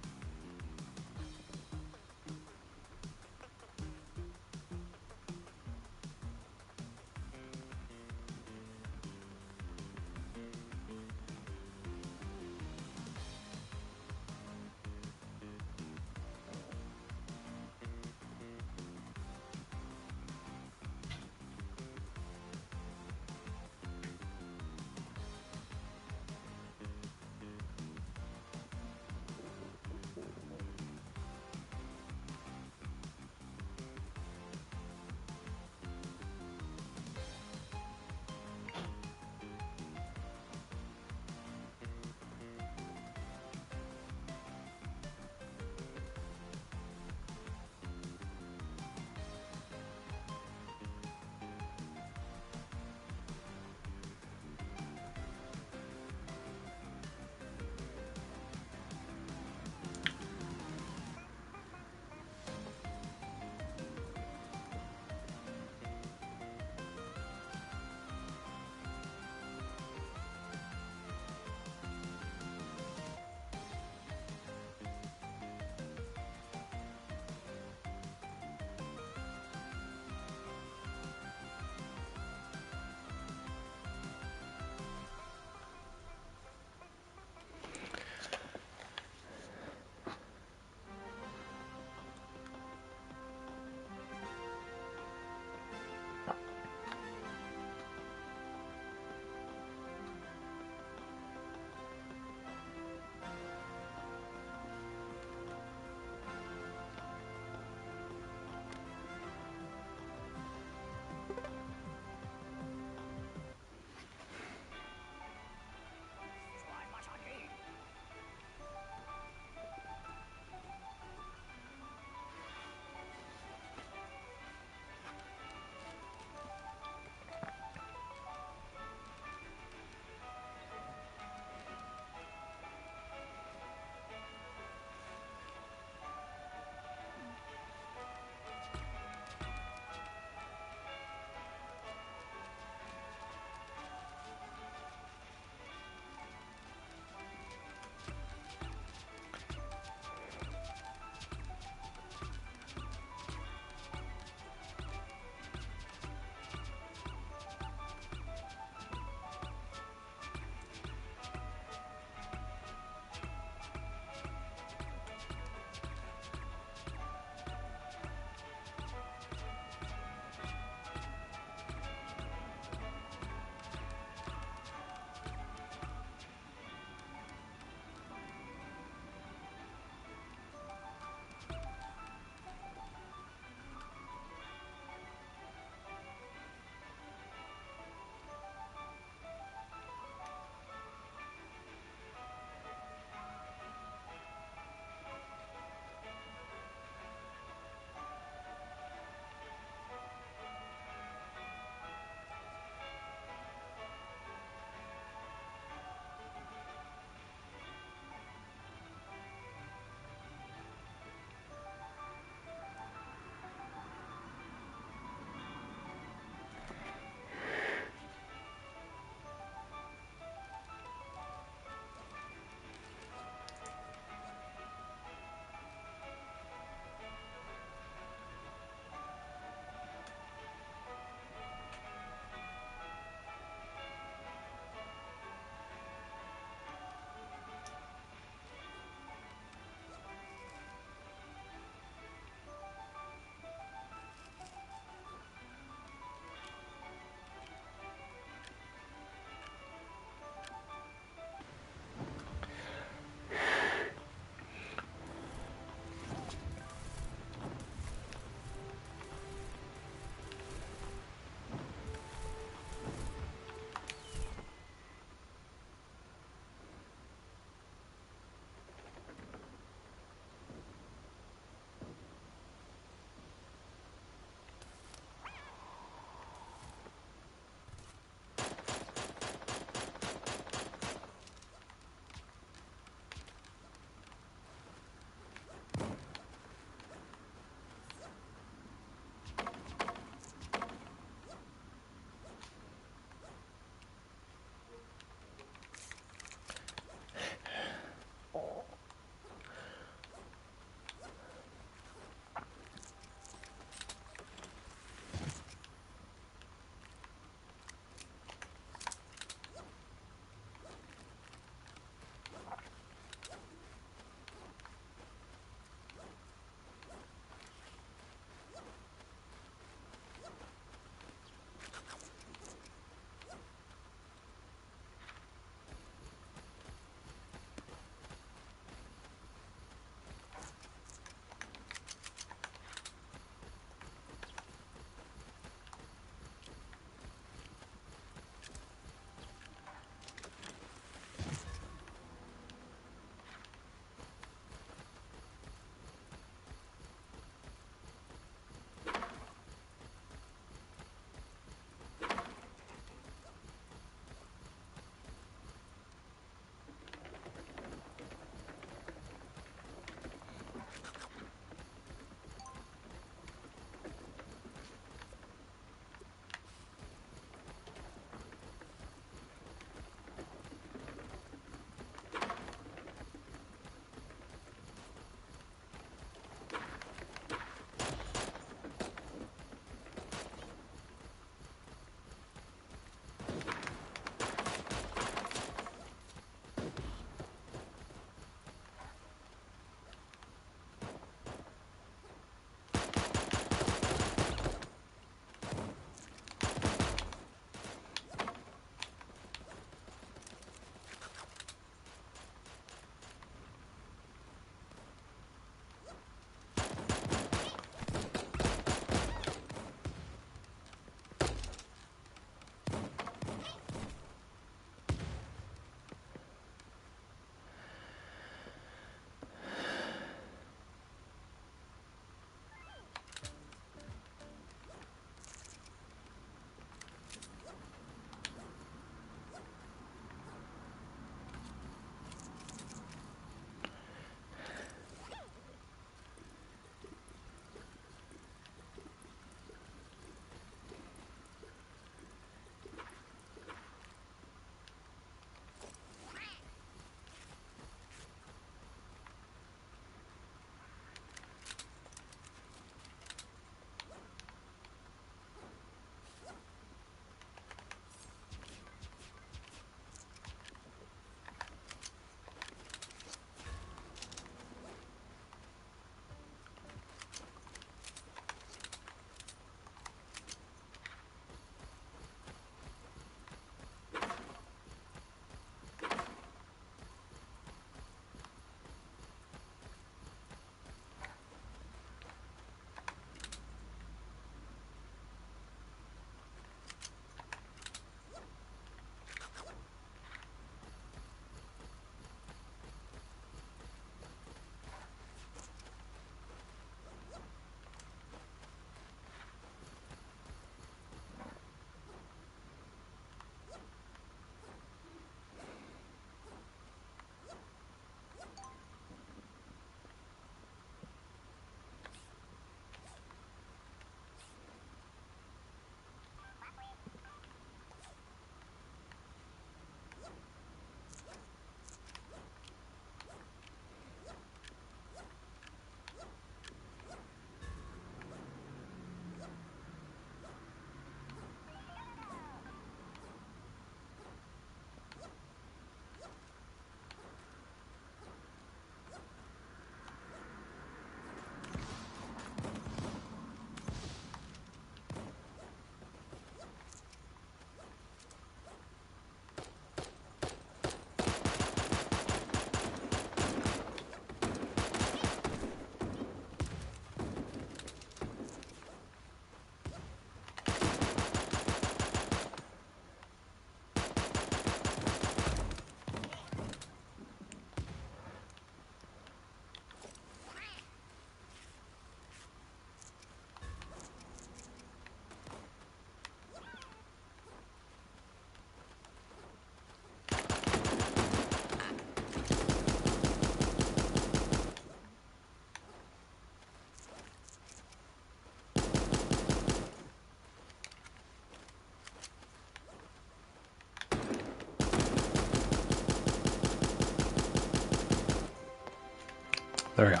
There we go.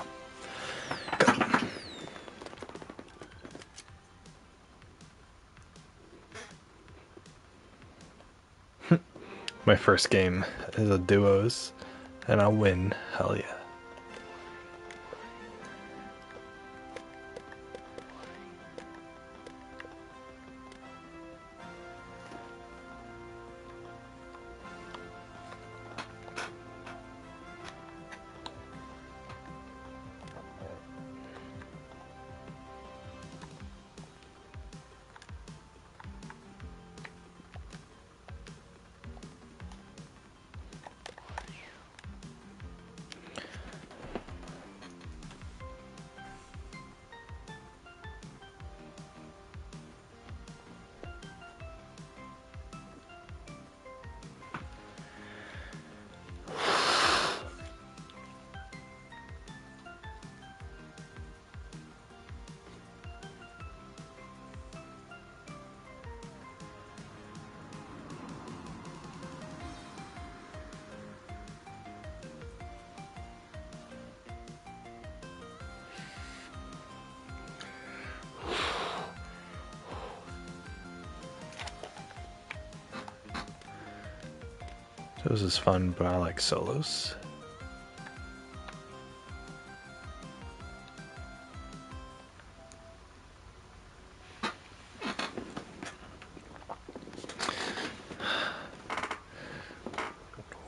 My first game is a duos, and I'll win. Hell yeah. This is fun, but I like solos.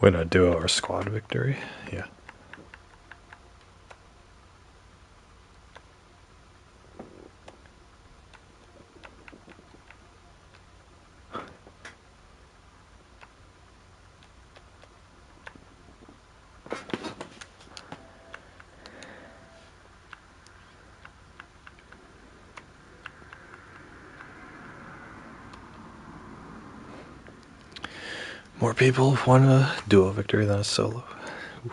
Win a duo or squad victory? Yeah. More people want a duo victory than a solo. Oof.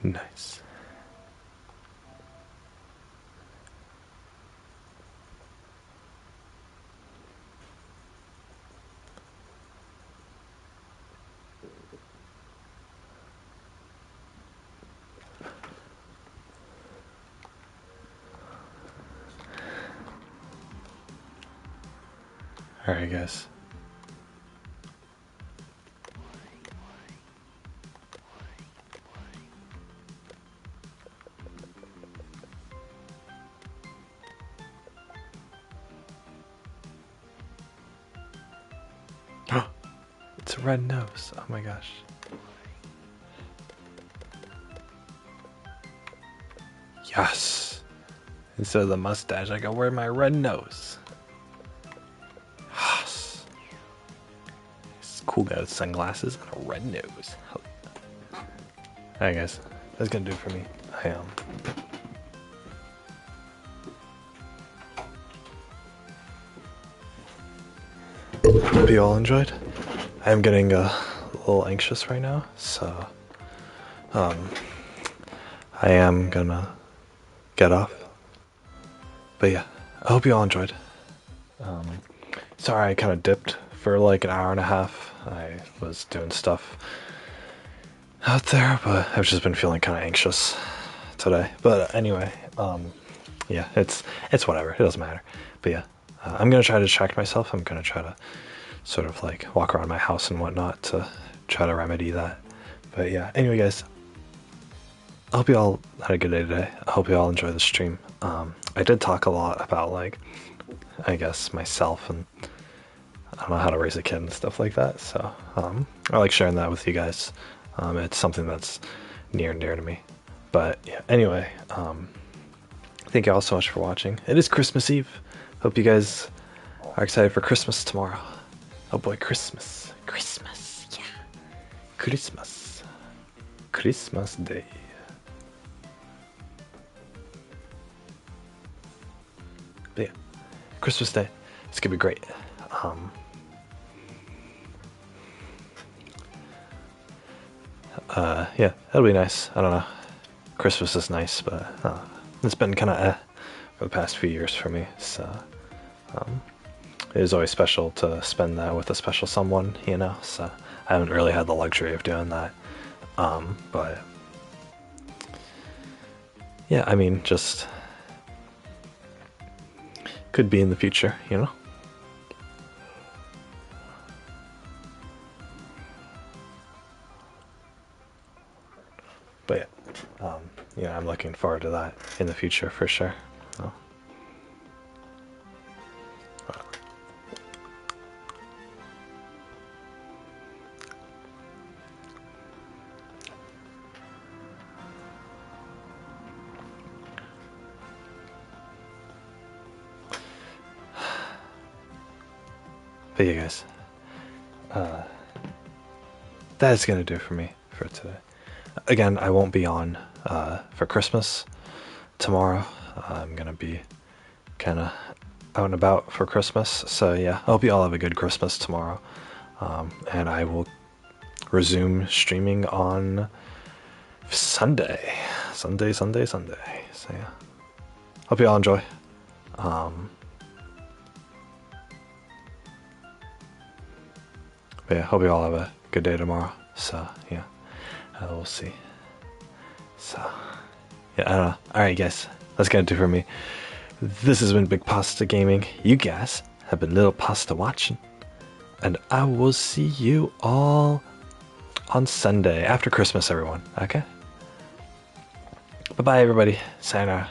Nice. Alright, guys. It's a red nose. Oh my gosh. Yes. Instead of the mustache, I can wear my red nose. Yes. It's cool guy with sunglasses and a red nose. Alright guys, that's gonna do it for me. Hope you all enjoyed. I am getting a little anxious right now, so I am gonna get off. But yeah, I hope you all enjoyed. Sorry I kind of dipped for like an hour and a half. I was doing stuff out there, but I've just been feeling kind of anxious today. But anyway, yeah, it's whatever. It doesn't matter. But yeah, I'm gonna try to distract myself. I'm gonna try to sort of like walk around my house and whatnot to try to remedy that. But yeah, anyway, guys, I hope you all had a good day today. I hope you all enjoy the stream. I did talk a lot about, like, I guess myself, and I don't know how to raise a kid and stuff like that. So I like sharing that with you guys. It's something that's near and dear to me. But yeah, anyway, thank you all so much for watching. It is Christmas Eve. Hope you guys are excited for Christmas tomorrow. Oh boy, Christmas. Christmas, yeah. Christmas. Christmas Day. But yeah, Christmas Day. It's gonna be great. Yeah, that'll be nice. I don't know. Christmas is nice, but it's been kind of for the past few years for me. So it is always special to spend that with a special someone, you know. So I haven't really had the luxury of doing that. But yeah, I mean, just could be in the future, you know. But yeah, I'm looking forward to that in the future for sure. So. But yeah, guys, that is gonna do it for me for today. Again, I won't be on for Christmas tomorrow. I'm gonna be kind of out and about for Christmas. So yeah, I hope you all have a good Christmas tomorrow. And I will resume streaming on Sunday. Sunday. So yeah, hope you all enjoy. But yeah, hope you all have a good day tomorrow. So yeah, we'll see. So yeah, I don't know. Alright guys, that's gonna do for me. This has been Big Pasta Gaming. You guys have been Little Pasta watching. And I will see you all on Sunday after Christmas, everyone. Okay? Bye-bye, everybody. Sayonara.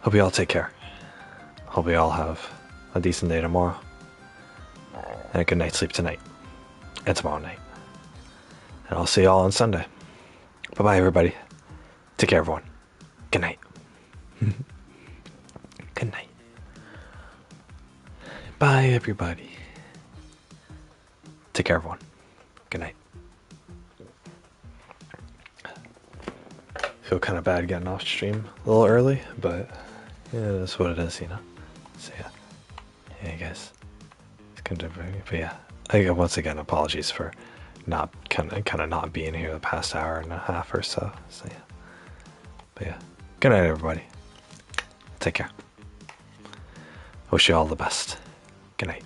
Hope you all take care. Hope you all have a decent day tomorrow. And a good night's sleep tonight. And tomorrow night. And I'll see you all on Sunday. Bye-bye, everybody. Take care, everyone. Good night. Good night. Bye, everybody. Take care, everyone. Good night. Feel kind of bad getting off stream a little early, but yeah, that's what it is, you know. So yeah, hey guys, it's kind of, but yeah, once again, apologies for not kind of not being here the past hour and a half or so. So yeah, but yeah, good night, everybody. Take care. Wish you all the best. Good night.